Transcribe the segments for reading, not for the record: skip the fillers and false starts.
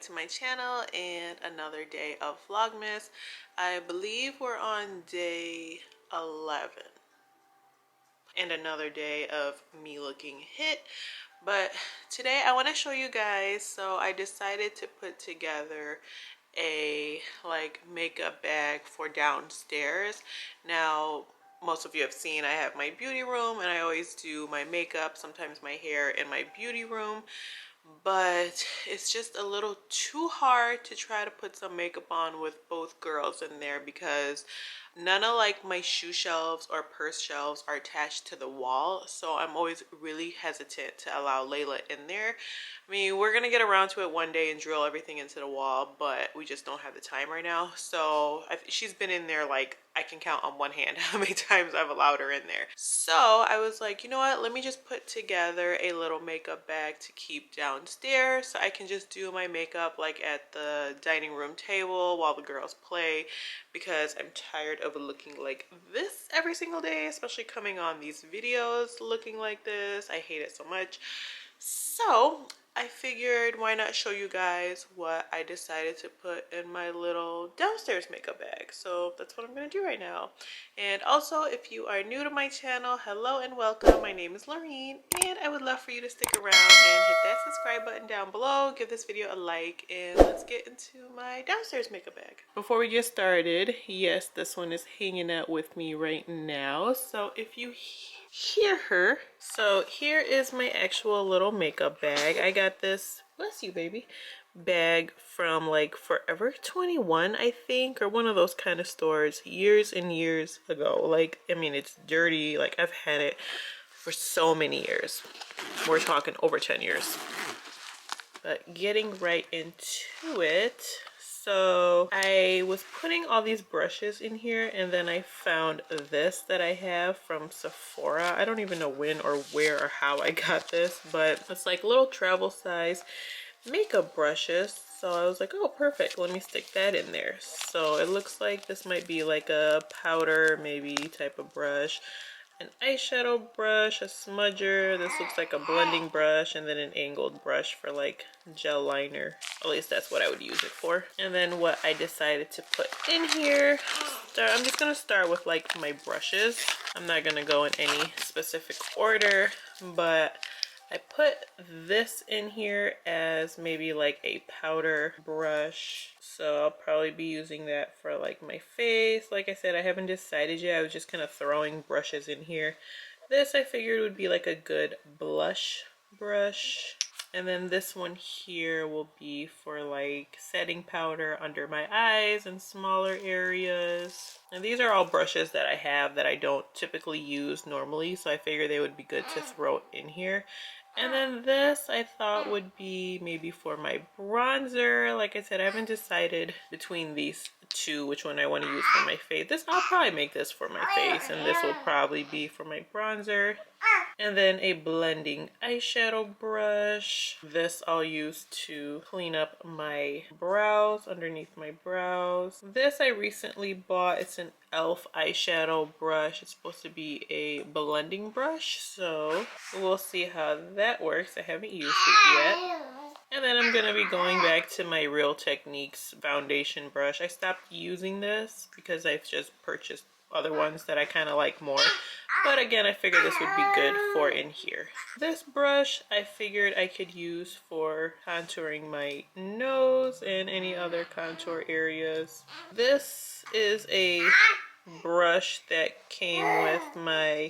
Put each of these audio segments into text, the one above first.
to my channel and another day of Vlogmas. I believe we're on day 11 and another day of me looking hit. But today I want to show you guys, so I decided to put together a makeup bag for downstairs. Now most of you have seen I have my beauty room and I always do my makeup, sometimes my hair in my beauty room, but it's just a little too hard to try to put some makeup on with both girls in there because none of my shoe shelves or purse shelves are attached to the wall, so I'm always really hesitant to allow Layla in there. I mean, we're gonna get around to it one day and drill everything into the wall, but we just don't have the time right now. So she's been in there, I can count on one hand how many times I've allowed her in there. So I was like, you know what, let me just put together a little makeup bag to keep downstairs so I can just do my makeup at the dining room table while the girls play, because I'm tired of looking like this every single day, especially coming on these videos looking like this. I hate it so much. So I figured, why not show you guys what I decided to put in my little downstairs makeup bag. So that's what I'm going to do right now. And also, if you are new to my channel, hello and welcome. My name is Lorrien, and I would love for you to stick around and hit that subscribe button down below. Give this video a like, and let's get into my downstairs makeup bag. Before we get started, yes, this one is hanging out with me right now. So if you hear her. So here is my actual little makeup bag. I got this, bless you baby, bag from Forever 21, I think, or one of those kind of stores years and years ago. I mean, it's dirty. I've had it for so many years. We're talking over 10 years. But getting right into it. So I was putting all these brushes in here, and then I found this that I have from Sephora. I don't even know when or where or how I got this, but it's little travel size makeup brushes. So I was like, oh, perfect, let me stick that in there. So it looks like this might be a powder maybe type of brush, an eyeshadow brush, a smudger. This looks like a blending brush, and then an angled brush for gel liner. At least that's what I would use it for. And then what I decided to put in here, I'm just gonna start with my brushes. I'm not gonna go in any specific order, but I put this in here as maybe a powder brush. So I'll probably be using that for my face. Like I said, I haven't decided yet. I was just kind of throwing brushes in here. This I figured would be a good blush brush. And then this one here will be for setting powder under my eyes and smaller areas. And these are all brushes that I have that I don't typically use normally, so I figured they would be good to throw in here. And then this I thought would be maybe for my bronzer. Like I said, I haven't decided between these two which one I want to use for my face. I'll probably make this for my face, and this will probably be for my bronzer. And then a blending eyeshadow brush. This I'll use to clean up my brows, underneath my brows. This I recently bought. It's an e.l.f. eyeshadow brush. It's supposed to be a blending brush, so we'll see how that works. I haven't used it yet. And then I'm going to be going back to my Real Techniques foundation brush. I stopped using this because I've just purchased other ones that I kind of like more. But again, I figured this would be good for in here. This brush I figured I could use for contouring my nose and any other contour areas. This is a brush that came with my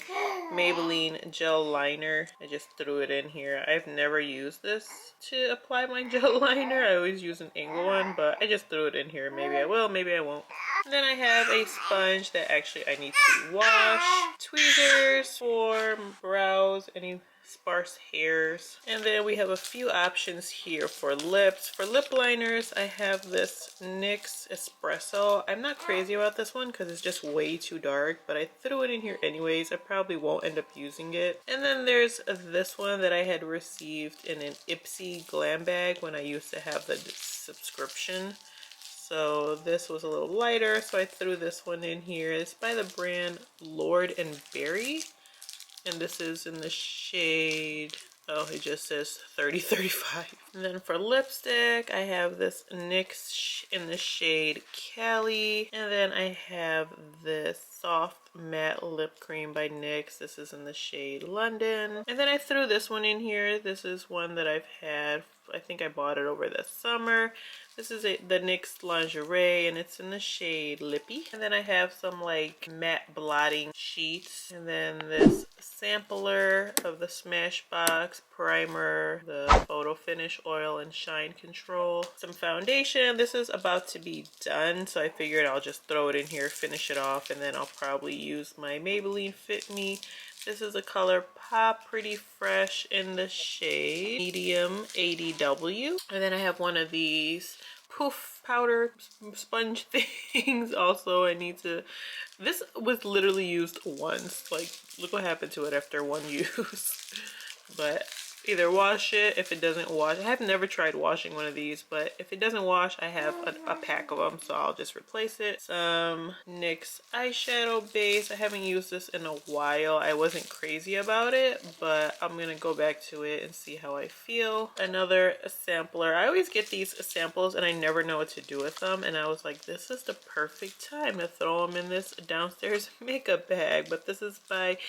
Maybelline gel liner. I just threw it in here. I've never used this to apply my gel liner. I always use an angle one, but I just threw it in here. Maybe I will, maybe I won't. And then I have a sponge that actually I need to wash. Tweezers for brows, any sparse hairs. And then we have a few options here for lips. For lip liners, I have this NYX Espresso. I'm not crazy about this one because it's just way too dark, but I threw it in here anyways. I probably won't end up using it. And then there's this one that I had received in an Ipsy glam bag when I used to have the subscription. So this was a little lighter, so I threw this one in here. It's by the brand Lord and Berry, and this is in the shade Oh, it just says 30-35. And then for lipstick, I have this NYX in the shade Cali. And then I have this soft matte lip cream by NYX. This is in the shade London. And then I threw this one in here. This is one that I've had. I think I bought it over the summer. This is the NYX Lingerie, and it's in the shade Lippy. And then I have some like matte blotting sheets. And then this sampler of the Smashbox primer, the photo finish oil and shine control, some foundation. This is about to be done, so I figured I'll just throw it in here, finish it off, and then I'll probably use my Maybelline Fit Me. This is a color Pop Pretty Fresh in the shade Medium ADW. And then I have one of these poof powder sponge things. Also, I need to, this was literally used once. Like, look what happened to it after one use. But either wash it. If it doesn't wash, I have never tried washing one of these, but if it doesn't wash, I have a pack of them, so I'll just replace it. Some NYX Eyeshadow Base. I haven't used this in a while. I wasn't crazy about it, but I'm gonna go back to it and see how I feel. Another sampler. I always get these samples and I never know what to do with them, and I was like, this is the perfect time to throw them in this downstairs makeup bag. But this is by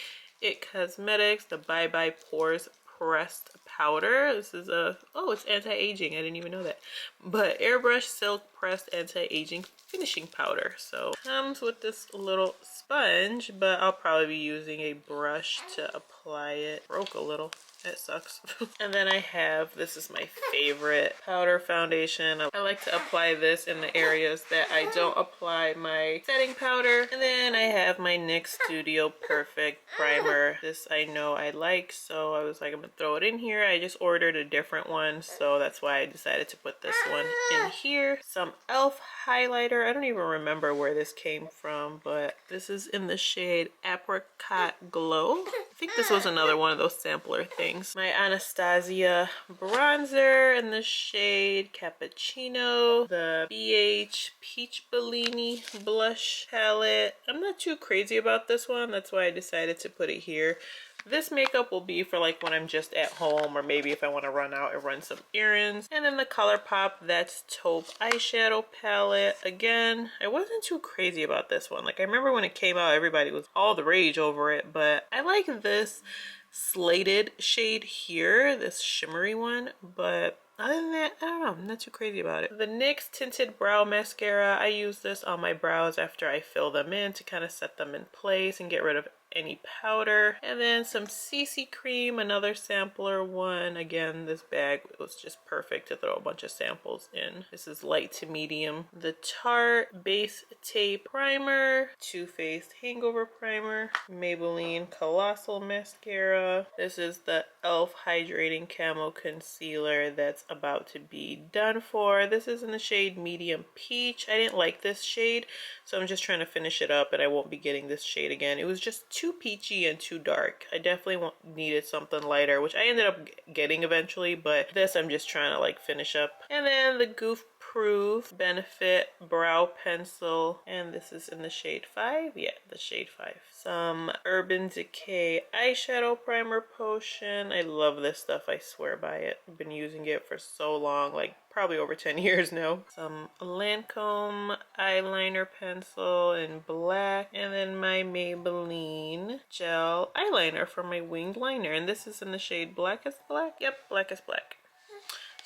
It Cosmetics, the Bye Bye Pores pressed powder. This is a, oh, it's anti-aging. I didn't even know that. But airbrush silk pressed anti-aging finishing powder. So comes with this little sponge, but I'll probably be using a brush to apply it. Broke a little. That sucks. And then I have, this is my favorite powder foundation. I like to apply this in the areas that I don't apply my setting powder. And then I have my NYX Studio Perfect primer. This I know I like, so I was like, I'm gonna throw it in here. I just ordered a different one, so that's why I decided to put this one in here. Some e.l.f. highlighter. I don't even remember where this came from, but this is in the shade Apricot Glow. I think this was another one of those sampler things. My Anastasia bronzer in the shade Cappuccino. The BH Peach Bellini blush palette. I'm not too crazy about this one. That's why I decided to put it here. This makeup will be for like when I'm just at home, or maybe if I want to run out and run some errands. And then the ColourPop, that's Taupe eyeshadow palette. Again, I wasn't too crazy about this one. Like, I remember when it came out, everybody was all the rage over it, but I like this slated shade here, this shimmery one, but other than that, I don't know, I'm not too crazy about it. The NYX Tinted Brow Mascara, I use this on my brows after I fill them in to kind of set them in place and get rid of any powder. And then some CC cream, another sampler one. Again, this bag was just perfect to throw a bunch of samples in. This is light to medium. The Tarte Base Tape Primer, Too Faced Hangover Primer, Maybelline Colossal Mascara. This is the e.l.f. Hydrating Camo Concealer that's about to be done for. This is in the shade Medium Peach. I didn't like this shade, so I'm just trying to finish it up, and I won't be getting this shade again. It was just too peachy and too dark. I definitely needed something lighter, which I ended up getting eventually, but this I'm just trying to like finish up. And then the Goof Proof Benefit Brow Pencil, and this is in the shade 5. Yeah, the shade 5. Some Urban Decay Eyeshadow Primer Potion. I love this stuff, I swear by it. I've been using it for so long, like probably over 10 years now. Some Lancome eyeliner pencil in black, and then my Maybelline gel eyeliner for my winged liner, and this is in the shade Blackest Black. Yep, Blackest Black.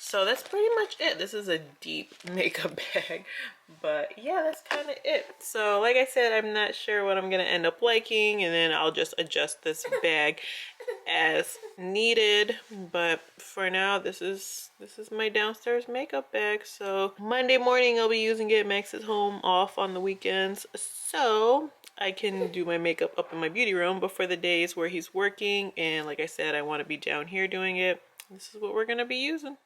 So that's pretty much it. This is a deep makeup bag, but yeah, that's kind of it. So like I said, I'm not sure what I'm gonna end up liking, and then I'll just adjust this bag as needed. But for now, this is my downstairs makeup bag. So Monday morning I'll be using it. Max is home off on the weekends, so I can do my makeup up in my beauty room. But for the days where he's working, and like I said, I want to be down here doing it, this is what we're gonna be using.